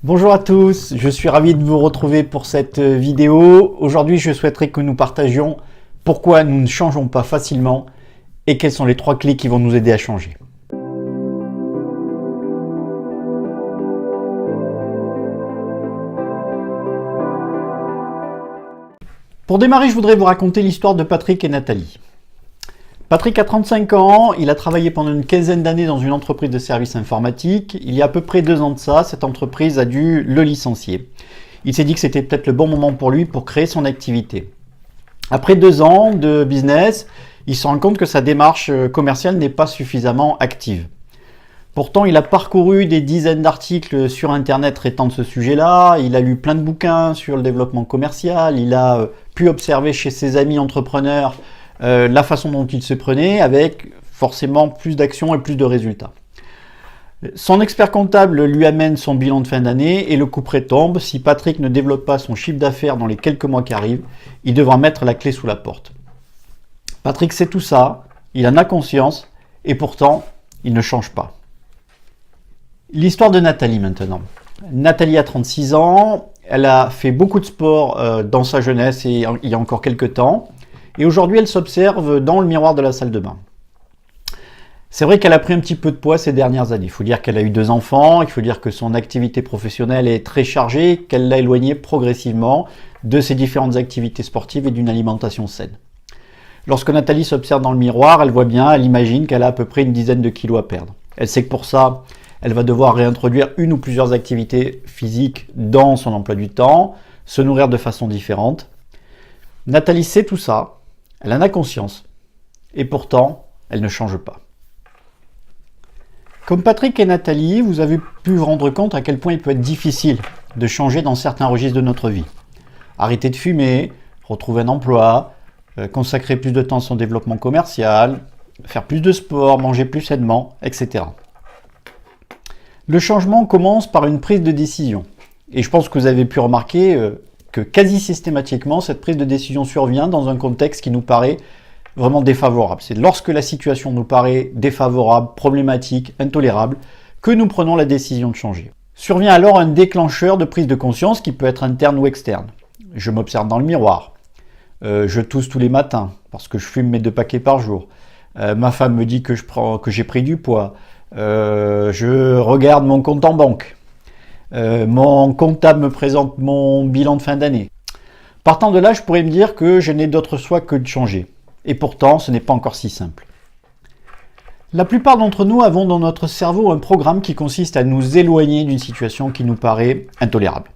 Bonjour à tous, je suis ravi de vous retrouver pour cette vidéo. Aujourd'hui, je souhaiterais que nous partagions pourquoi nous ne changeons pas facilement et quelles sont les 3 clés qui vont nous aider à changer. Pour démarrer, je voudrais vous raconter l'histoire de Patrick et Nathalie. Patrick a 35 ans, il a travaillé pendant une quinzaine d'années dans une entreprise de services informatiques. Il y a à peu près 2 ans de ça, cette entreprise a dû le licencier. Il s'est dit que c'était peut-être le bon moment pour lui pour créer son activité. Après 2 ans de business, il se rend compte que sa démarche commerciale n'est pas suffisamment active. Pourtant, il a parcouru des dizaines d'articles sur Internet traitant de ce sujet-là, il a lu plein de bouquins sur le développement commercial, il a pu observer chez ses amis entrepreneurs la façon dont il se prenait, avec forcément plus d'actions et plus de résultats. Son expert comptable lui amène son bilan de fin d'année et le couperet tombe. Si Patrick ne développe pas son chiffre d'affaires dans les quelques mois qui arrivent, il devra mettre la clé sous la porte. Patrick sait tout ça, il en a conscience et pourtant, il ne change pas. L'histoire de Nathalie maintenant. Nathalie a 36 ans, elle a fait beaucoup de sport dans sa jeunesse et il y a encore quelques temps. Et aujourd'hui, elle s'observe dans le miroir de la salle de bain. C'est vrai qu'elle a pris un petit peu de poids ces dernières années. Il faut dire qu'elle a eu 2 enfants, il faut dire que son activité professionnelle est très chargée, qu'elle l'a éloignée progressivement de ses différentes activités sportives et d'une alimentation saine. Lorsque Nathalie s'observe dans le miroir, elle voit bien, elle imagine qu'elle a à peu près une dizaine de kilos à perdre. Elle sait que pour ça, elle va devoir réintroduire une ou plusieurs activités physiques dans son emploi du temps, se nourrir de façon différente. Nathalie sait tout ça. Elle en a conscience, et pourtant, elle ne change pas. Comme Patrick et Nathalie, vous avez pu vous rendre compte à quel point il peut être difficile de changer dans certains registres de notre vie. Arrêter de fumer, retrouver un emploi, consacrer plus de temps à son développement commercial, faire plus de sport, manger plus sainement, etc. Le changement commence par une prise de décision. Et je pense que vous avez pu remarquer que quasi systématiquement, cette prise de décision survient dans un contexte qui nous paraît vraiment défavorable. C'est lorsque la situation nous paraît défavorable, problématique, intolérable, que nous prenons la décision de changer. Survient alors un déclencheur de prise de conscience qui peut être interne ou externe. Je m'observe dans le miroir. Je tousse tous les matins parce que je fume mes 2 paquets par jour. Ma femme me dit que j'ai pris du poids. Je regarde mon compte en banque. Mon comptable me présente mon bilan de fin d'année. Partant de là, je pourrais me dire que je n'ai d'autre choix que de changer. Et pourtant, ce n'est pas encore si simple. La plupart d'entre nous avons dans notre cerveau un programme qui consiste à nous éloigner d'une situation qui nous paraît intolérable.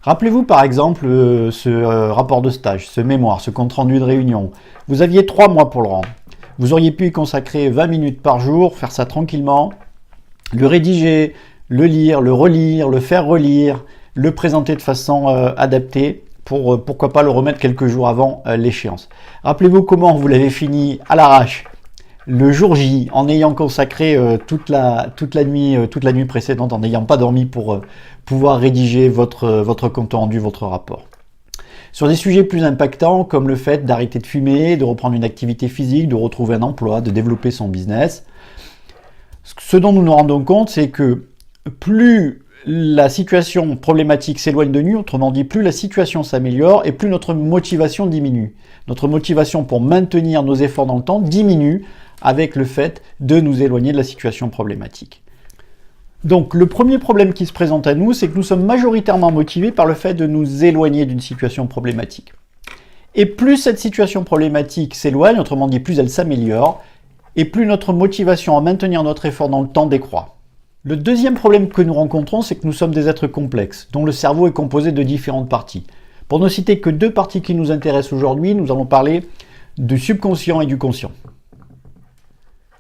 Rappelez-vous par exemple ce rapport de stage, ce mémoire, ce compte-rendu de réunion. Vous aviez 3 mois pour le rendre. Vous auriez pu y consacrer 20 minutes par jour, faire ça tranquillement, le rédiger, le lire, le relire, le faire relire, le présenter de façon adaptée pour pourquoi pas le remettre quelques jours avant l'échéance. Rappelez-vous comment vous l'avez fini à l'arrache le jour J en ayant consacré toute la nuit précédente, en n'ayant pas dormi pour pouvoir rédiger votre compte rendu, votre rapport. Sur des sujets plus impactants comme le fait d'arrêter de fumer, de reprendre une activité physique, de retrouver un emploi, de développer son business, ce dont nous nous rendons compte, c'est que plus la situation problématique s'éloigne de nous, autrement dit, plus la situation s'améliore et plus notre motivation diminue. Notre motivation pour maintenir nos efforts dans le temps diminue avec le fait de nous éloigner de la situation problématique. Donc, le premier problème qui se présente à nous, c'est que nous sommes majoritairement motivés par le fait de nous éloigner d'une situation problématique. Et plus cette situation problématique s'éloigne, autrement dit, plus elle s'améliore, et plus notre motivation à maintenir notre effort dans le temps décroît. Le deuxième problème que nous rencontrons, c'est que nous sommes des êtres complexes, dont le cerveau est composé de différentes parties. Pour ne citer que 2 parties qui nous intéressent aujourd'hui, nous allons parler du subconscient et du conscient.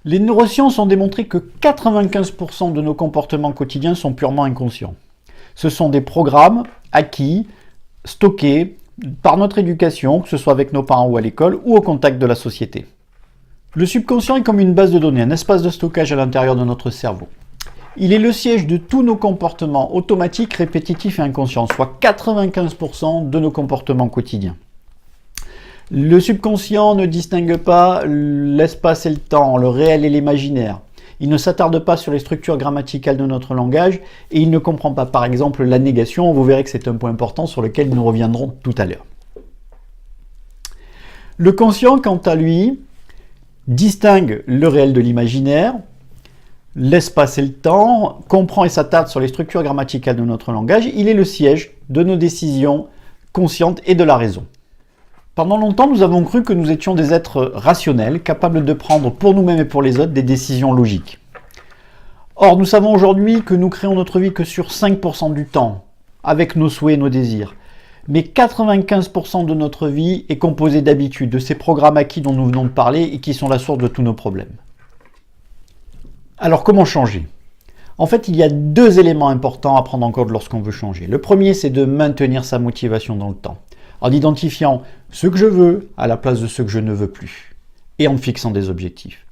Les neurosciences ont démontré que 95% de nos comportements quotidiens sont purement inconscients. Ce sont des programmes acquis, stockés par notre éducation, que ce soit avec nos parents ou à l'école, ou au contact de la société. Le subconscient est comme une base de données, un espace de stockage à l'intérieur de notre cerveau. Il est le siège de tous nos comportements automatiques, répétitifs et inconscients, soit 95% de nos comportements quotidiens. Le subconscient ne distingue pas l'espace et le temps, le réel et l'imaginaire. il ne s'attarde pas sur les structures grammaticales de notre langage et il ne comprend pas par exemple la négation. Vous verrez que c'est un point important sur lequel nous reviendrons tout à l'heure. Le conscient, quant à lui, distingue le réel de l'imaginaire, laisse passer le temps, comprend et s'attarde sur les structures grammaticales de notre langage. Il est le siège de nos décisions conscientes et de la raison. Pendant longtemps, nous avons cru que nous étions des êtres rationnels, capables de prendre pour nous-mêmes et pour les autres des décisions logiques. Or, nous savons aujourd'hui que nous créons notre vie que sur 5% du temps, avec nos souhaits et nos désirs. Mais 95% de notre vie est composée d'habitudes, de ces programmes acquis dont nous venons de parler et qui sont la source de tous nos problèmes. Alors, comment changer ? En fait, il y a deux éléments importants à prendre en compte lorsqu'on veut changer. Le premier, c'est de maintenir sa motivation dans le temps, en identifiant ce que je veux à la place de ce que je ne veux plus, et en me fixant des objectifs.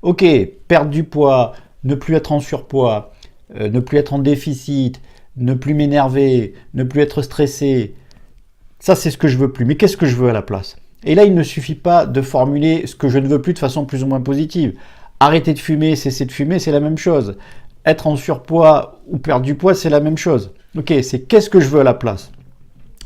Ok, perdre du poids, ne plus être en surpoids, ne plus être en déficit, ne plus m'énerver, ne plus être stressé, ça c'est ce que je veux plus, mais qu'est-ce que je veux à la place ? Et là, il ne suffit pas de formuler ce que je ne veux plus de façon plus ou moins positive. Arrêter de fumer, cesser de fumer, c'est la même chose. Être en surpoids ou perdre du poids, c'est la même chose. Ok, c'est qu'est-ce que je veux à la place ?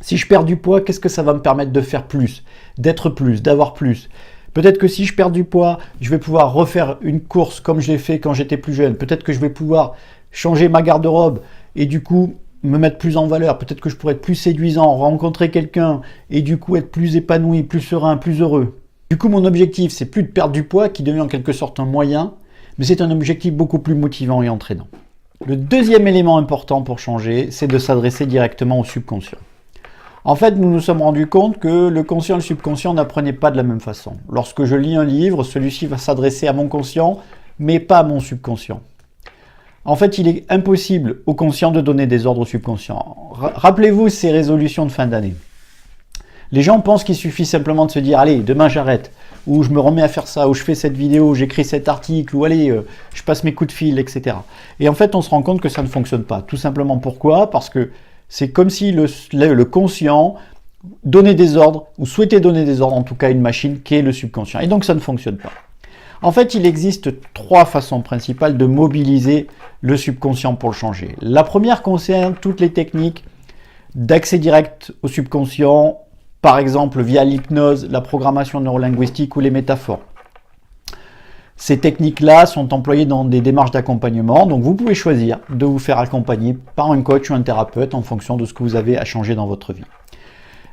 Si je perds du poids, qu'est-ce que ça va me permettre de faire plus, d'être plus, d'avoir plus ? Peut-être que si je perds du poids, je vais pouvoir refaire une course comme je l'ai fait quand j'étais plus jeune. Peut-être que je vais pouvoir changer ma garde-robe et du coup me mettre plus en valeur. Peut-être que je pourrais être plus séduisant, rencontrer quelqu'un et du coup être plus épanoui, plus serein, plus heureux. Du coup, mon objectif, c'est plus de perdre du poids qui devient en quelque sorte un moyen, mais c'est un objectif beaucoup plus motivant et entraînant. Le deuxième élément important pour changer, c'est de s'adresser directement au subconscient. En fait, nous nous sommes rendus compte que le conscient et le subconscient n'apprenaient pas de la même façon. Lorsque je lis un livre, celui-ci va s'adresser à mon conscient, mais pas à mon subconscient. En fait, il est impossible au conscient de donner des ordres au subconscient. Rappelez-vous ces résolutions de fin d'année. Les gens pensent qu'il suffit simplement de se dire « Allez, demain j'arrête » ou « Je me remets à faire ça » ou « Je fais cette vidéo », « J'écris cet article » ou « Allez, je passe mes coups de fil », etc. Et en fait, on se rend compte que ça ne fonctionne pas. Tout simplement pourquoi ? Parce que c'est comme si le conscient donnait des ordres, ou souhaitait donner des ordres, en tout cas à une machine qui est le subconscient. Et donc ça ne fonctionne pas. En fait, il existe trois façons principales de mobiliser le subconscient pour le changer. La première concerne toutes les techniques d'accès direct au subconscient, par exemple via l'hypnose, la programmation neurolinguistique ou les métaphores. Ces techniques-là sont employées dans des démarches d'accompagnement, donc vous pouvez choisir de vous faire accompagner par un coach ou un thérapeute en fonction de ce que vous avez à changer dans votre vie.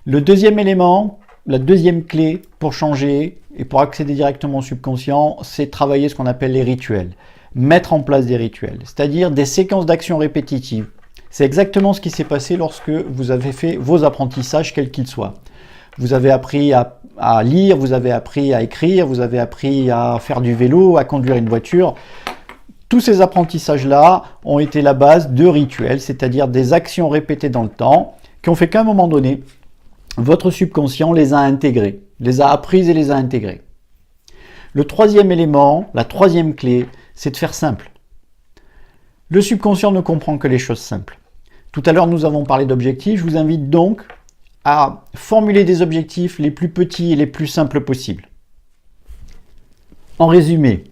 Le deuxième élément, la deuxième clé pour changer et pour accéder directement au subconscient, c'est travailler ce qu'on appelle les rituels. Mettre en place des rituels, c'est-à-dire des séquences d'actions répétitives. C'est exactement ce qui s'est passé lorsque vous avez fait vos apprentissages, quels qu'ils soient. Vous avez appris à lire, vous avez appris à écrire, vous avez appris à faire du vélo, à conduire une voiture. Tous ces apprentissages-là ont été la base de rituels, c'est-à-dire des actions répétées dans le temps, qui ont fait qu'à un moment donné, votre subconscient les a intégrées, les a apprises et les a intégrées. Le troisième élément, la troisième clé, c'est de faire simple. Le subconscient ne comprend que les choses simples. Tout à l'heure, nous avons parlé d'objectifs. Je vous invite donc à formuler des objectifs les plus petits et les plus simples possibles. En résumé,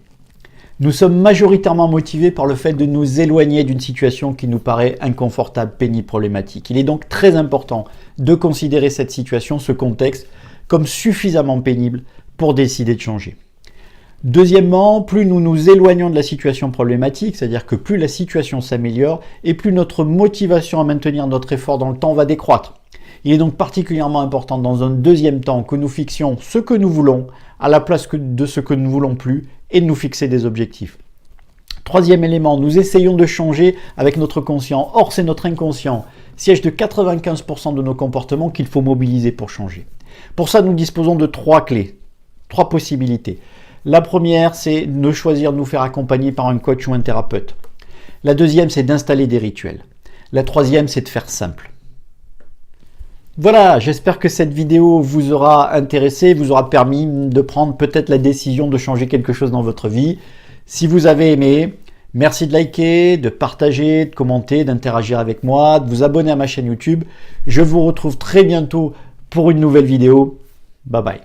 nous sommes majoritairement motivés par le fait de nous éloigner d'une situation qui nous paraît inconfortable, pénible, problématique. Il est donc très important de considérer cette situation, ce contexte, comme suffisamment pénible pour décider de changer. Deuxièmement, plus nous nous éloignons de la situation problématique, c'est-à-dire que plus la situation s'améliore et plus notre motivation à maintenir notre effort dans le temps va décroître. Il est donc particulièrement important dans un deuxième temps que nous fixions ce que nous voulons à la place de ce que nous ne voulons plus et de nous fixer des objectifs. Troisième élément, nous essayons de changer avec notre conscient. Or, c'est notre inconscient, siège de 95% de nos comportements qu'il faut mobiliser pour changer. Pour ça, nous disposons de trois clés, trois possibilités. La première, c'est de choisir de nous faire accompagner par un coach ou un thérapeute. La deuxième, c'est d'installer des rituels. La troisième, c'est de faire simple. Voilà, j'espère que cette vidéo vous aura intéressé, vous aura permis de prendre peut-être la décision de changer quelque chose dans votre vie. Si vous avez aimé, merci de liker, de partager, de commenter, d'interagir avec moi, de vous abonner à ma chaîne YouTube. Je vous retrouve très bientôt pour une nouvelle vidéo. Bye bye.